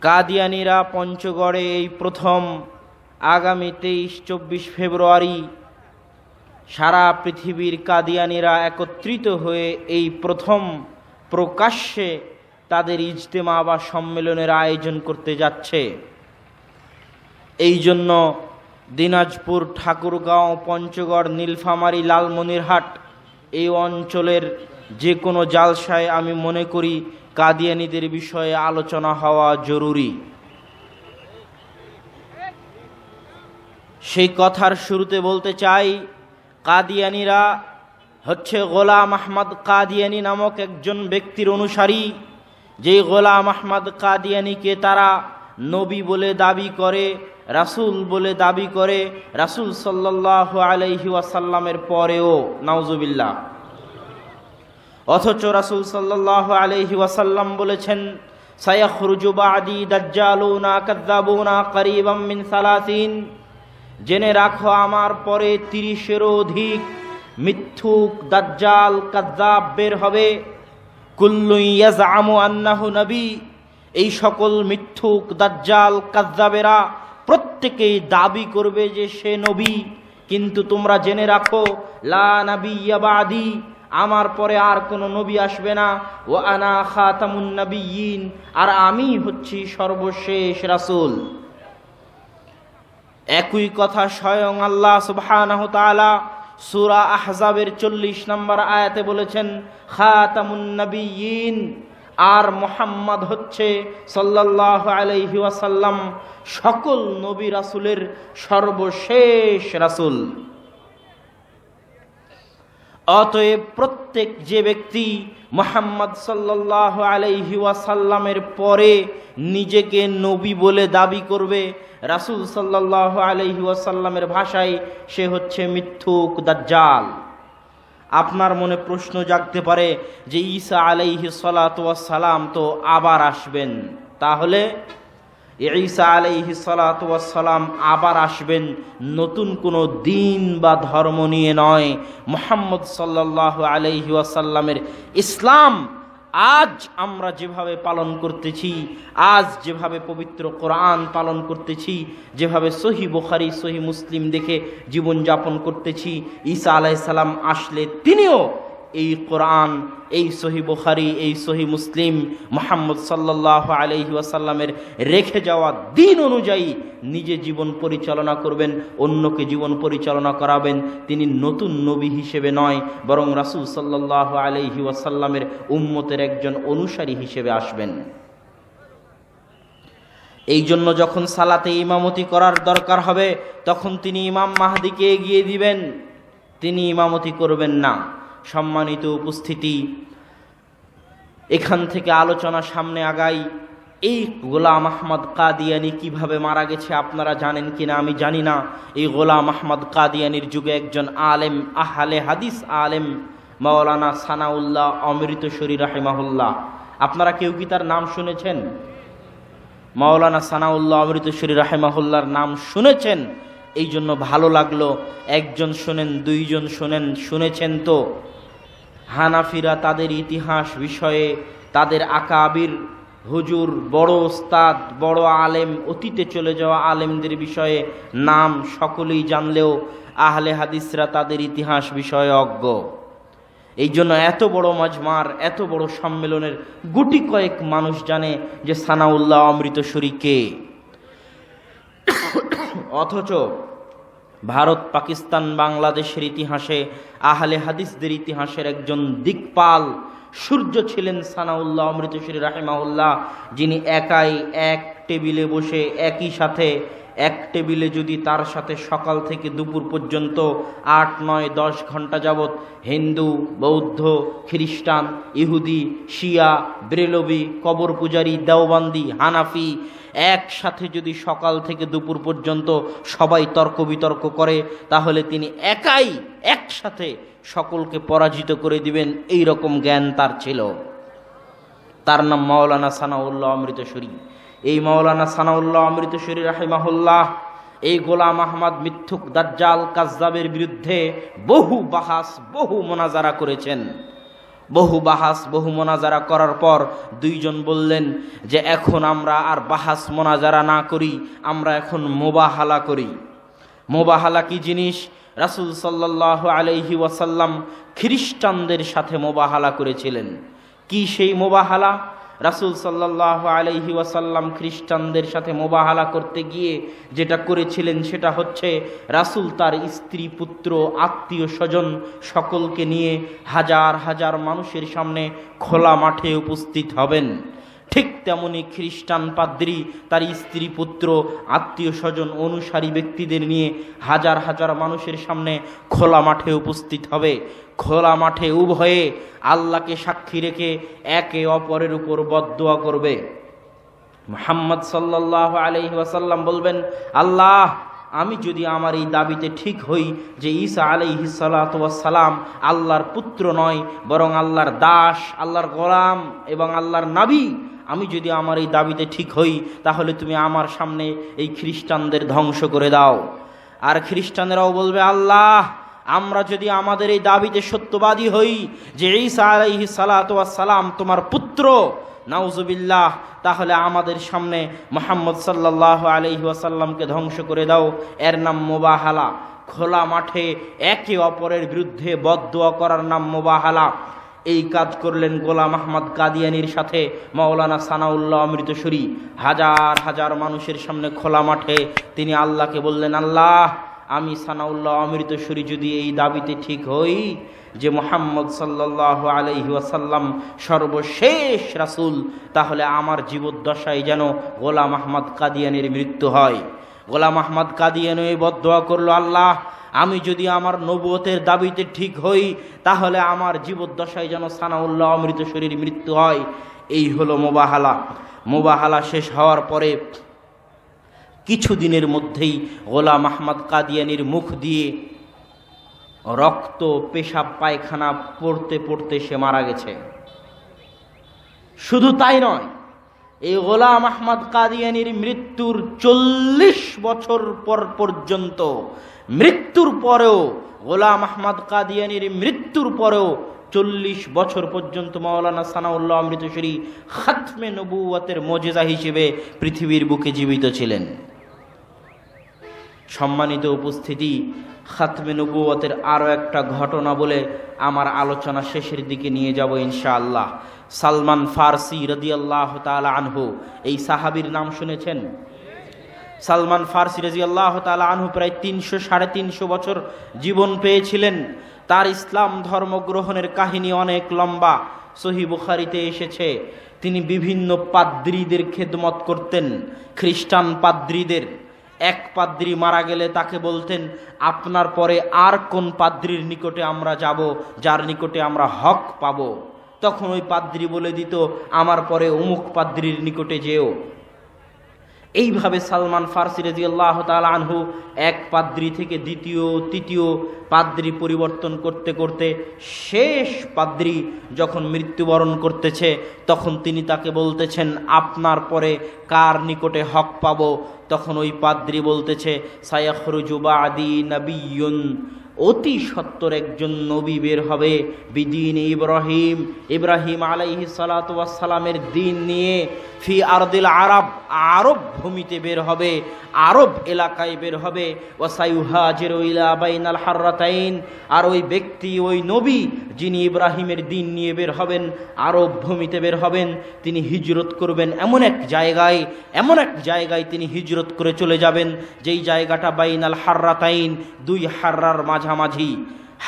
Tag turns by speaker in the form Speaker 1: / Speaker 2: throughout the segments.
Speaker 1: কাদিয়ানীরা পঞ্চগড়ে এই প্রথম আগামী 23-24 ফেব্রুয়ারি সারা পৃথিবীর কাদিয়ানীরা একত্রিত হয়ে এই প্রথম প্রকাশ্যে তাদের ইজতেমা বা সম্মেলনের আয়োজন করতে যাচ্ছে। এই জন্য দিনাজপুর, ঠাকুরগাঁও, পঞ্চগড়, নীলফামারী, লালমনিরহাট এই অঞ্চলের যে কোনো জালসায় আমি মনে করি কাদিয়ানীদের বিষয়ে আলোচনা হওয়া জরুরি। সেই কথার শুরুতে বলতে চাই, কাদিয়ানীরা হচ্ছে গোলাম আহমদ কাদিয়ানী নামক একজন ব্যক্তির অনুসারী। যেই গোলাম আহমদ কাদিয়ানীকে তারা নবী বলে দাবি করে, রাসূল বলে দাবি করে, রাসূল সাল্লাল্লাহু আলাইহি ওয়াসাল্লামের পরেও, নাউজুবিল্লাহ। অথচ রাসূল সাল্লাল্লাহু আলাইহি ওয়াসাল্লাম বলেছেন, সায়াখরুজু বাদি দাজ্জালুনা কাযাবুনা করিবাম মিন 30। জেনে রাখো আমার পরে 30-এরও অধিক মিথ্যুক দাজ্জাল কাযযাব বের হবে। কুল্লু ইয়াজআমু আন্নাহু নবী। এই সকল মিথ্যুক দাজ্জাল কাযযাবেরা প্রত্যেকেই দাবি করবে যে সে নবী, কিন্তু তোমরা জেনে রাখো লা নাবিয়্যা বাদি, আমার পরে আর কোনো নবী আসবে না। ওয়া আনা খাতামুন নবিয়্যিন, আর আমি হচ্ছি সর্বশেষ রাসূল। একই কথা স্বয়ং আল্লাহ সুবহানাহু ওয়া তাআলা সূরা আহজাবের 40 নম্বর আয়াতে বলেছেন, খাতামুন নবিয়্যিন, আর মুহাম্মদ হচ্ছে সাল্লাল্লাহু আলাইহি ওয়াসাল্লাম সকল নবী রাসূলের সর্বশেষ রাসূল। অতএব প্রত্যেক যে ব্যক্তি মুহাম্মদ সাল্লাল্লাহু আলাইহি ওয়াসাল্লামের পরে নিজেকে নবী বলে দাবি করবে, রাসূল সাল্লাল্লাহু আলাইহি ওয়াসাল্লামের ভাষায় সে হচ্ছে মিথ্যুক দাজ্জাল। আপনার মনে প্রশ্ন জাগতে পারে যে ঈসা আলাইহিস সালাতু ওয়াস সালাম তো আবার আসবেন, তাহলে ঈসা আলাইহিস সালাতু ওয়াস সালাম আবার আসবেন নতুন কোনো দিন বা ধর্ম নিয়ে নয়। মুহাম্মদ সাল্লাল্লাহু আলাইহি ওয়াসাল্লামের ইসলাম আজ আমরা যেভাবে পালন করতেছি, আজ যেভাবে পবিত্র কোরআন পালন করতেছি, যেভাবে সহিহ বুখারী সহিহ মুসলিম দেখে জীবনযাপন করতেছি, ঈসা আলাইহিস সালাম আসলে তিনিও এই কোরআন, এই সহিহ বুখারী, এই সহিহ মুসলিম, মুহাম্মদ সাল্লাল্লাহু আলাইহি ওয়াসাল্লামের রেখে যাওয়া দিন অনুযায়ী নিজে জীবন পরিচালনা করবেন, অন্যকে জীবন পরিচালনা করাবেন। তিনি নতুন নবী হিসেবে নয়, বরং রাসূল সাল্লাল্লাহু আলাইহি ওয়াসাল্লামের উম্মতের একজন অনুসারী হিসেবে আসবেন। এই জন্য যখন সালাতে ইমামতি করার দরকার হবে তখন তিনি ইমাম মাহদিকে এগিয়ে দিবেন, তিনি ইমামতি করবেন না। সম্মানিত উপস্থিতি, এখান থেকে আলোচনা সামনে আগাই। এই গোলাম আহমদ কাদিয়ানী কিভাবে মারা গেছে আপনারা জানেন কিনা আমি জানি না। এই গোলাম আহমদ কাদিয়ানীর যুগে একজন আলেম, আহলে হাদিস আলেম, মাওলানা সানাউল্লাহ অমৃতসরী রাহিমাহুল্লাহ, আপনারা কেউ কি তার নাম শুনেছেন? মাওলানা সানাউল্লাহ অমৃতসরী রাহিমাহুল্লাহর নাম শুনেছেন, এই জন্য ভালো লাগলো। একজন শোনেন, দুইজন শোনেন, শুনেছেন তো। হানাফিরা তাদের ইতিহাস বিষয়ে, তাদের আকাবির হুজুর, বড় ওস্তাদ, বড় আলেম, অতীতে চলে যাওয়া আলেমদের বিষয়ে নাম সকলেই জানলেও আহলে হাদিসরা তাদের ইতিহাস বিষয়ে অজ্ঞ। এই জন্য এত বড় মাজমার, এত বড় সম্মেলনের গুটি কয়েক মানুষ জানে যে সানাউল্লাহ অমৃতসরী কে। অথচ ভারত, পাকিস্তান, বাংলাদেশের ইতিহাসে, আহলে হাদিসদের ইতিহাসের একজন দিকপাল সূর্য ছিলেন সানাউল্লাহ অমৃতসরী রাহিমাহুল্লাহ, যিনি একাই এক টেবিলে বসে, একই সাথে এক টেবিলে যদি তার সাথে সকাল থেকে দুপুর পর্যন্ত 8, 9, 10 ঘন্টা যাবৎ হিন্দু, বৌদ্ধ, খ্রিস্টান, ইহুদি, শিয়া, ব্রেলভি, কবর পূজারী, দেওবন্দি, হানাফি একসাথে যদি সকাল থেকে দুপুর পর্যন্ত সবাই তর্ক বিতর্ক করে, তাহলে তিনি একাই একসাথে সকলকে পরাজিত করে দিবেন, এই রকম জ্ঞান তার ছিল। তার নাম মাওলানা সানাউল্লাহ অমৃতসরী। এই মাওলানা সানাউল্লাহ অমৃতসরী রাহিমাহুল্লাহ এই গোলাম আহমদ মিথ্যুক দাজ্জাল কাযযাবের বিরুদ্ধে বহু বাহাস, বহু মোনাজারা করেছেন। বহু বাহাস বহু মোনাজারা করার পর দুইজন বললেন যে এখন আমরা আর বাহাস মোনাজারা না করি, আমরা এখন মোবাহালা করি। মোবাহালা কি জিনিস? রাসূল সাল্লাল্লাহু আলাইহি ওয়াসাল্লাম খ্রিস্টানদের সাথে মোবাহালা করেছিলেন। কি সেই মোবাহালা? রাসূল সাল্লাল্লাহু আলাইহি ওয়াসাল্লাম খ্রিস্টানদের সাথে মোবাহালা করতে গিয়ে যেটা করেছিলেন সেটা হচ্ছে রাসূল তার স্ত্রী, পুত্র, আত্মীয় স্বজন সকলকে নিয়ে হাজার হাজার মানুষের সামনে খোলা মাঠে উপস্থিত হবেন। ঠিক তেমনি খ্রিস্টান পাদ্রী তার স্ত্রী, পুত্র, আত্মীয় স্বজন, অনুসারী ব্যক্তিদের নিয়ে হাজার হাজার মানুষের সামনে খোলা মাঠে উপস্থিত হবে। খোলা মাঠে উভয়ে আল্লাহকে সাক্ষী রেখে একে অপরের উপর বদদুয়া করবে। মুহাম্মদ সাল্লাল্লাহু আলাইহি ওয়াসাল্লাম বলবেন, আল্লাহ, আমি যদি আমার এই দাবিতে ঠিক হই যে ঈসা আলাইহিস সালাতু ওয়াস সালাম আল্লাহর পুত্র নয় বরং আল্লাহর দাস, আল্লাহর গোলাম এবং আল্লাহর নবী, আমি যদি আমার এই দাবিতে ঠিক হই তাহলে তুমি আমার সামনে এই খ্রিস্টানদের ধ্বংস করে দাও। আর খ্রিস্টানেরাও বলবে, আল্লাহ, আমরা যদি আমাদের এই দাবিতে সত্যবাদী হই যে ঈসা আলাইহিস সালাতু ওয়াস সালাম তোমার পুত্র, নাউজুবিল্লাহ, তাহলে আমাদের সামনে মুহাম্মদ সাল্লাল্লাহু আলাইহি ওয়াসাল্লামকে ধ্বংস করে দাও। এর নাম মুবাহালা। খোলা মাঠে একে অপরের বিরুদ্ধে বদদুয়া করার নাম মুবাহালা। এই কাজ করলেন গোলাম আহমদ কাদিয়ানীর সাথে মাওলানা সানাউল্লাহ অমৃতসরী। হাজার হাজার মানুষের সামনে খোলা মাঠে তিনি আল্লাহকে বললেন, আল্লাহ, আমি সানাউল্লাহ অমৃতসরী যদি এই দাবিতে ঠিক হই যে মুহাম্মদ সাল্লাল্লাহু আলাইহি ওয়াসাল্লাম সর্বশেষ রাসূল, তাহলে আমার জীবদ্দশায় যেন গোলাম আহমদ কাদিয়ানীর মৃত্যু হয়। গোলাম আহমদ কাদিয়ানী বদদুয়া করলো, আল্লাহ, আমি যদি আমার নবুয়তের দাবিতে ঠিক হই তাহলে আমার জীবদ্দশায় যেন সানাউল্লাহ অমৃতসরীর মৃত্যু হয়। এই হলো মুবাহালা। মুবাহালা শেষ হওয়ার পরে কিছুদিনের মধ্যেই গোলাম আহমদ কাদিয়ানীর মুখ দিয়ে রক্ত, পেশাব, পায়খানা পড়তে পড়তে সে মারা গেছে। শুধু তাই নয়, এই গোলাম আহমদ কাদিয়ানীর মৃত্যুর 40 বছর পর পর্যন্ত, মৃত্যুর পরেও, গোলাম আহমদ কাদিয়ানীর মৃত্যুর পরেও 40 বছর পর্যন্ত মাওলানা সানাউল্লাহ অমৃতসরী খাতমে নবুয়তের মুজিজা হিসেবে পৃথিবীর বুকে জীবিত ছিলেন। সম্মানিত উপস্থিতি, খাতমে নবুয়তের আরও একটা ঘটনা বলে আমার আলোচনা শেষের দিকে নিয়ে যাব ইনশাআল্লাহ। সালমান ফারসি রাদিয়াল্লাহু তাআলা আনহু, এই সাহাবীর নাম শুনেছেন? সালমান ফারসি রাদিয়াল্লাহু তাআলা আনহু প্রায় 300-350 বছর জীবন পেয়েছিলেন। তার ইসলাম ধর্ম গ্রহণের কাহিনী অনেক লম্বা, সহিহ বুখারীতে এসেছে। তিনি বিভিন্ন পাদ্রীদের খেদমত করতেন, খ্রিস্টান পাদ্রীদের। এক পাদ্রী মারা গেলে তাকে বলতেন, আপনার পরে আর কোন পাদ্রীর নিকটে আমরা যাব যার নিকটে আমরা হক পাব? তখন ওই পাদ্রী বলে দিত, আমার পরে অমুক পাদ্রীর নিকটে যেও। এইভাবে সালমান ফারসি রাদিয়াল্লাহু তাআলা আনহু এক পাদ্রী থেকে দ্বিতীয়, তৃতীয় পাদ্রী পরিবর্তন করতে করতে শেষ পাদ্রী যখন মৃত্যুবরণ করতেছে তখন তিনি তাকে বলতেছেন, আপনার পরে কার নিকটে হক পাব? তখন ওই পাদ্রী বলতেছে, সায়াখরুজু বাদি নাবিয়্যুন, অতি সত্বর একজন নবী বের হবে, বিদিন ইব্রাহিম, ইব্রাহিম আলাইহিস সালাতু ওয়াস সালামের দিন নিয়ে, ফি আরদিল আরব, আরব ভূমিতে বের হবে, আরব এলাকায় বের হবে, ওয়াসাইউহাজিরু ইলা বাইনাল হাররাতাইন, আর ওই ব্যক্তি, ওই নবী যিনি ইব্রাহিমের দিন নিয়ে বের হবেন, আরব ভূমিতে বের হবেন, তিনি হিজরত করবেন এমন এক জায়গায়, এমন এক জায়গায় তিনি হিজরত করে চলে যাবেন যেই জায়গাটা বাইনাল হাররাতাইন, দুই হাররার মাঝামাঝি।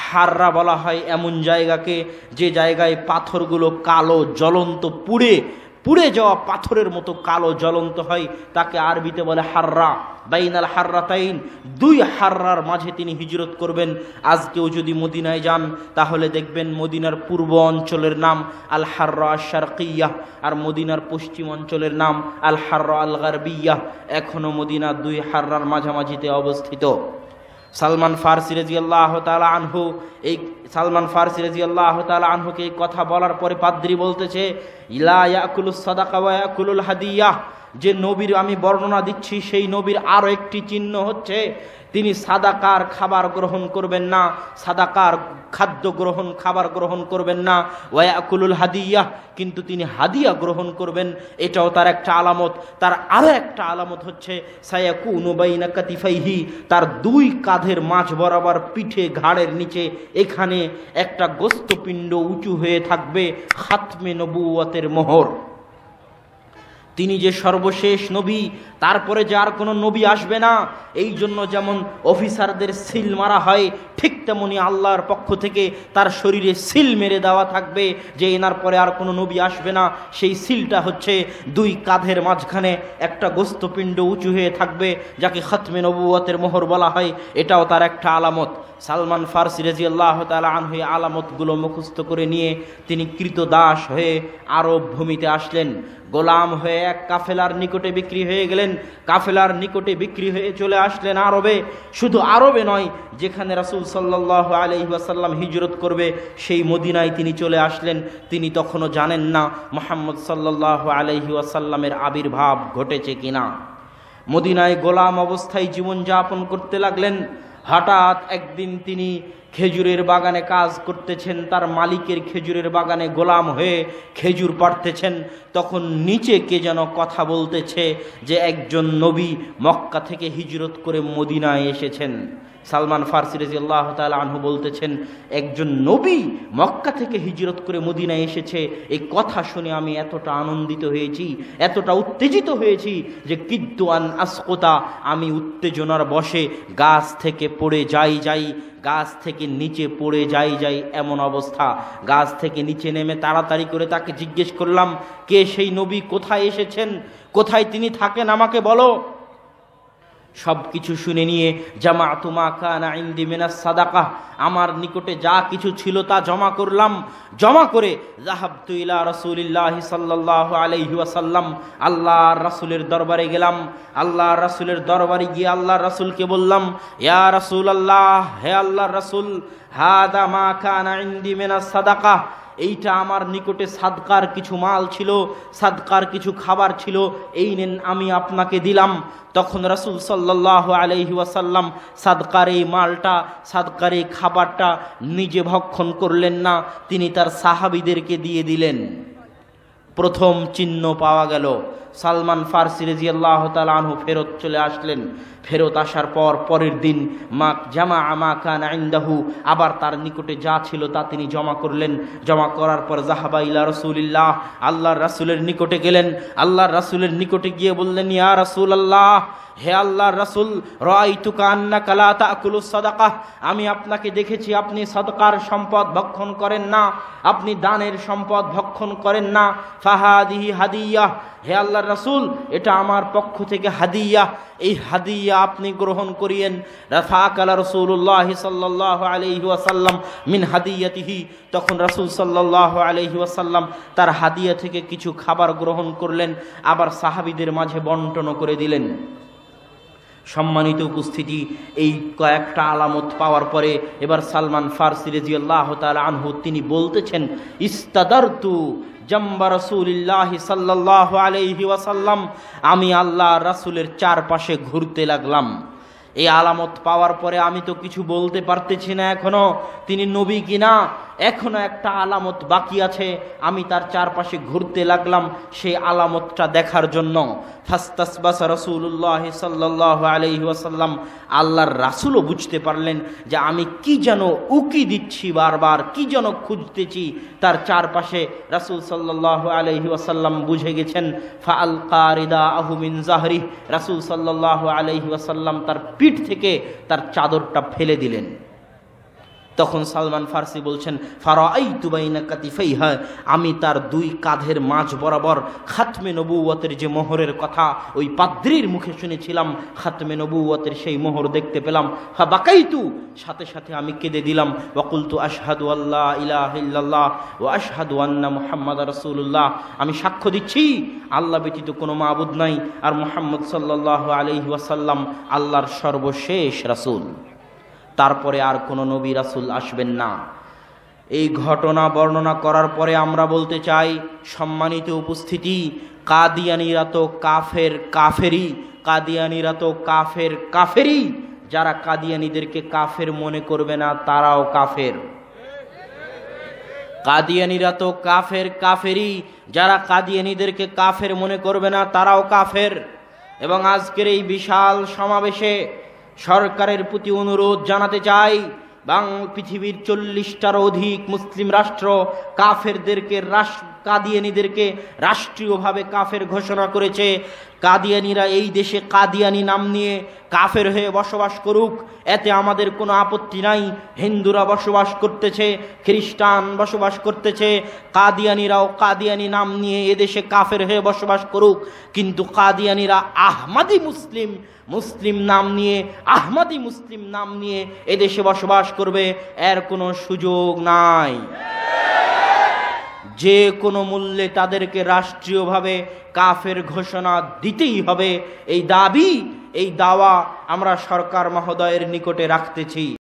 Speaker 1: হাররা বলা হয় এমন জায়গাকে যে জায়গায় পাথরগুলো কালো জ্বলন্ত, পুড়ে পুড়ে যাওয়া পাথরের মতো কালো জ্বলন্ত হয়, তাকে আরবিতে বলে হাররা। বাইনাল হাররাতাইন, দুই হাররার মাঝে তিনি হিজরত করবেন। আজকেও যদি মদিনায় যান তাহলে দেখবেন মদিনার পূর্ব অঞ্চলের নাম আল হাররা আশ শারকিয়াহ, আর মদিনার পশ্চিম অঞ্চলের নাম আল হাররা আল গারবিয়াহ। এখনো মদিনা দুই হাররার মাঝামাঝিতে অবস্থিত। সালমান ফারসি রাদিয়াল্লাহু তাআলা আনহু, এই সালমান ফারসি রাদিয়াল্লাহু তাআলা আনহুকে এই কথা বলার পরে পাদ্রী বলতেছে, লা ইয়াকুলুস সাদাকা ওয়া ইয়াকুলুল হাদিয়াহ, যে নবীর আমি বর্ণনা দিচ্ছি সেই নবীর আরো একটি চিহ্ন হচ্ছে তিনি সাদাকার খাবার গ্রহণ করবেন না, সাদাকার খাবার গ্রহণ করবেন না। ওয়ায়াকুলুল হাদিয়া, কিন্তু তিনি হাদিয়া গ্রহণ করবেন, এটাও তার একটা আলামত। তার আরো একটা আলামত হচ্ছে সায়াকুনু বাইনা কাতিফাইহি, তার দুই কাঁধের মাঝ বরাবর পিঠে ঘাড়ের নিচে এখানে একটা গোস্তপিণ্ড উঁচু হয়ে থাকবে, খাতমে নবুয়তের মোহর। তিনি যে সর্বশেষ নবী, তারপরে যে আর কোনো নবী আসবে না। এই জন্য যেমন অফিসারদের সিল মারা হয়, ঠিক তেমনি আল্লাহর পক্ষ থেকে তার শরীরে সিল মেরে দেওয়া থাকবে যে এনার পরে আর কোনো নবী আসবে না। সেই সিলটা হচ্ছে দুই কাঁধের মাঝখানে একটা গোস্তপিণ্ড উঁচু হয়ে থাকবে, যাকে খাতমে নবুয়তের মোহর বলা হয়। এটাও তার একটা আলামত। সালমান ফারসি রাদিয়াল্লাহু তাআলা আনহু এই আলামতগুলো মুখস্থ করে নিয়ে তিনি কৃতদাস হয়ে আরব ভূমিতে আসলেন। গোলাম হয়ে এক কাফেলার নিকটে বিক্রি হয়ে গেলেন, কাফেলার নিকটে বিক্রি হয়ে চলে আসলেন আরবে। শুধু আরবে নয়, যেখানে রাসূল সাল্লাল্লাহু আলাইহি ওয়াসাল্লাম হিজরত করবে সেই মদিনায় তিনি চলে আসলেন। তিনি তখনও জানেন না মুহাম্মদ সাল্লাল্লাহু আলাইহি ওয়াসাল্লামের আবির্ভাব ঘটেছে কিনা। মদিনায় গোলাম অবস্থায় জীবনযাপন করতে লাগলেন। হঠাৎ একদিন তিনি খেজুরের বাগানে কাজ করতেছেন, তার মালিকের খেজুরের বাগানে গোলাম হয়ে খেজুর পাড়তেছেন। তখন নিচে কে যেন কথা বলতেছে যে একজন নবী মক্কা থেকে হিজরত করে মদিনায় এসেছেন। সালমান ফারসি রাদিয়াল্লাহু তাআলা আনহু বলতেছেন, একজন নবী মক্কা থেকে হিজরত করে মদিনায় এসেছে। এই কথা শুনে আমি এতটা আনন্দিত হয়েছি, এতটা উত্তেজিত হয়েছি যে কিদ্দু আন আসকুতা, আমি উত্তেজনার বশে গাছ থেকে পড়ে যাই, গাছ থেকে নিচে পড়ে যাই এমন অবস্থা। গাছ থেকে নিচে নেমে তাড়াতাড়ি করে তাকে জিজ্ঞেস করলাম, কে সেই নবী, কোথায় এসেছেন, কোথায় তিনি থাকেন, আমাকে বলো। সব কিছু শুনে নিয়ে জামাআতু মা কানা ইনদি মিনাস সাদাকাহ, আমার নিকটে যা কিছু ছিল তা জমা করলাম। জমা করে যাহাবতু ইলা রাসূলিল্লাহি সাল্লাল্লাহু আলাইহি ওয়াসাল্লাম, আল্লাহর রাসূলের দরবারে গেলাম। আল্লাহর রাসূলের দরবারে গিয়ে আল্লাহর রাসূলকে বললাম, ইয়া রাসূলুল্লাহ, হে আল্লাহর রাসূল, হাদা মা কানা ইনদি মিনাস সাদাকাহ, এইটা আমার নিকটে সাদকার কিছু মাল ছিল, সাদকার কিছু খাবার ছিল, এই নেন আমি আপনাকে দিলাম। তখন রাসূল সাল্লাল্লাহু আলাইহি ওয়াসাল্লাম সাদকার এই মালটা, সাদকার এই খাবারটা নিজে ভক্ষণ করলেন না, তিনি তার সাহাবীদেরকে দিয়ে দিলেন। প্রথম চিহ্ন পাওয়া গেল। সালমান ফারসি রাদিয়াল্লাহু তাআলা আনহু ফেরত চলে আসলেন। ফেরত আসার পর পরের দিন জামা কানা ইনদাহু, আবার তার নিকটে যা ছিল তা তিনি জমা করলেন। জমা করার পর যাহাবা ইলা রাসূলিল্লাহ, আল্লাহর রাসূলের নিকটে গেলেন। আল্লাহর রাসূলের নিকটে গিয়ে বললেন, ইয়া রাসূলুল্লাহ, হে আল্লাহর রাসূল, রাআইতুকা আন্নাকা লা তাকুলুস সাদাকাহ, আমি আপনাকে দেখেছি আপনি সাদকার সম্পদ ভক্ষণ করেন না, আপনি দানের সম্পদ ভক্ষণ করেন না। ফাহাদিহি হাদিয়াহ, হে আল্লাহর রাসূল, এটা আমার পক্ষ থেকে হাদিয়া, এই হাদিয়া আপনি গ্রহণ করিয়েন। রাফাকালা রাসূলুল্লাহ সাল্লাল্লাহু আলাইহি ওয়াসাল্লাম মিন হাদিয়াতিহি, তখন রাসূল সাল্লাল্লাহু আলাইহি ওয়াসাল্লাম তার হাদিয়া থেকে কিছু খাবার গ্রহণ করলেন, আবার সাহাবীদের মাঝে বন্টন করে দিলেন। সম্মানিত উপস্থিতি, এই কয়েকটা আলামত পাওয়ার পরে এবার সালমান ফারসি রাদিয়াল্লাহু তাআলা আনহু তিনি বলতেছেন, ইস্তাদারতু জাম্বা রাসূলিল্লাহি সাল্লাল্লাহু আলাইহি ওয়াসাল্লাম, আমি আল্লাহর রাসূলের চারপাশে ঘুরতে লাগলাম। এই আলামত পাওয়ার পরে আমি তো কিছু বলতে পারতেছি না এখনো তিনি নবী কিনা, এখনো একটা আলামত বাকি আছে। আমি তার চারপাশে ঘুরতে লাগলাম সেই আলামতটা দেখার জন্য। ফাস্তাসবাসা রাসূলুল্লাহ সাল্লাল্লাহু আলাইহি ওয়াসাল্লাম, আল্লাহর রাসূলও বুঝতে পারলেন যে আমি কি যেন উকি দিচ্ছি, বারবার কি যেন খুঁজতেছি তার চারপাশে। রাসূল সাল্লাল্লাহু আলাইহি ওয়াসাল্লাম বুঝে গেছেন। ফাআলকা রিদাআহু মিন যাহরি, রাসূল সাল্লাল্লাহু আলাইহি ওয়াসাল্লাম তার পিঠ থেকে তার চাদরটা ফেলে দিলেন। তখন সালমান ফারসি বলছেন, ফারাআইতু বাইনা কাতিফাইহা, আমি তার দুই কাঁধের মাঝ বরাবর খাতমে নবুয়তের যে মোহরের কথা ওই পাদ্রীর মুখে শুনেছিলাম, খাতমে নবুয়তের সেই মোহর দেখতে পেলাম। ফাবাকাইতু, সাথে সাথে আমি কেঁদে দিলাম। ওয়াকুলতু আশহাদু আল্লা ইলাহা ইল্লাল্লাহ ওয়া আশহাদু আন্না মুহাম্মাদার রাসূলুল্লাহ, আমি সাক্ষ্য দিচ্ছি আল্লাহ ব্যতীত কোনো মাবুদ নাই, আর মুহাম্মদ সাল্লাল্লাহু আলাইহি ওয়াসাল্লাম আল্লাহর সর্বশেষ রাসূল, তারপরে আর কোনো নবী রাসূল আসবেন না। এই ঘটনা বর্ণনা করার পরে আমরা বলতে চাই, সম্মানিত উপস্থিতি, কাদিয়ানীরা তো কাফের কাফেরি, কাদিয়ানীরা তো কাফের কাফেরি। যারা কাদিয়ানীদেরকে কাফের মনে করবে না তারাও কাফের। কাদিয়ানীরা তো কাফের কাফেরি, যারা কাদিয়ানীদেরকে কাফের মনে করবে না তারাও কাফের। এবং আজকের এই বিশাল সমাবেশে সরকারের প্রতি অনুরোধ জানাতে চাই, পৃথিবীর 40টারও অধিক মুসলিম রাষ্ট্র কাফেরদেরকে কাদিয়ানীদেরকে রাষ্ট্রীয়ভাবে কাফের ঘোষণা করেছে। কাদিয়ানীরা এই দেশে কাদিয়ানী নাম নিয়ে কাফের হয়ে বসবাস করুক, এতে আমাদের কোনো আপত্তি নাই। হিন্দুরা বসবাস করতেছে, খ্রিস্টান বসবাস করতেছে, কাদিয়ানীরাও কাদিয়ানী নাম নিয়ে এদেশে কাফের হয়ে বসবাস করুক। কিন্তু কাদিয়ানীরা আহমাদি মুসলিম, মুসলিম নাম নিয়ে, আহমাদি মুসলিম নাম নিয়ে এদেশে বসবাস করবে, এর কোনো সুযোগ নাই। যে কোনো মূল্যে তাদেরকে রাষ্ট্রীয়ভাবে কাফের ঘোষণা দিতেই হবে। এই দাবি, এই দাওয়া আমরা সরকার মহোদয়ের নিকটে রাখতেছি।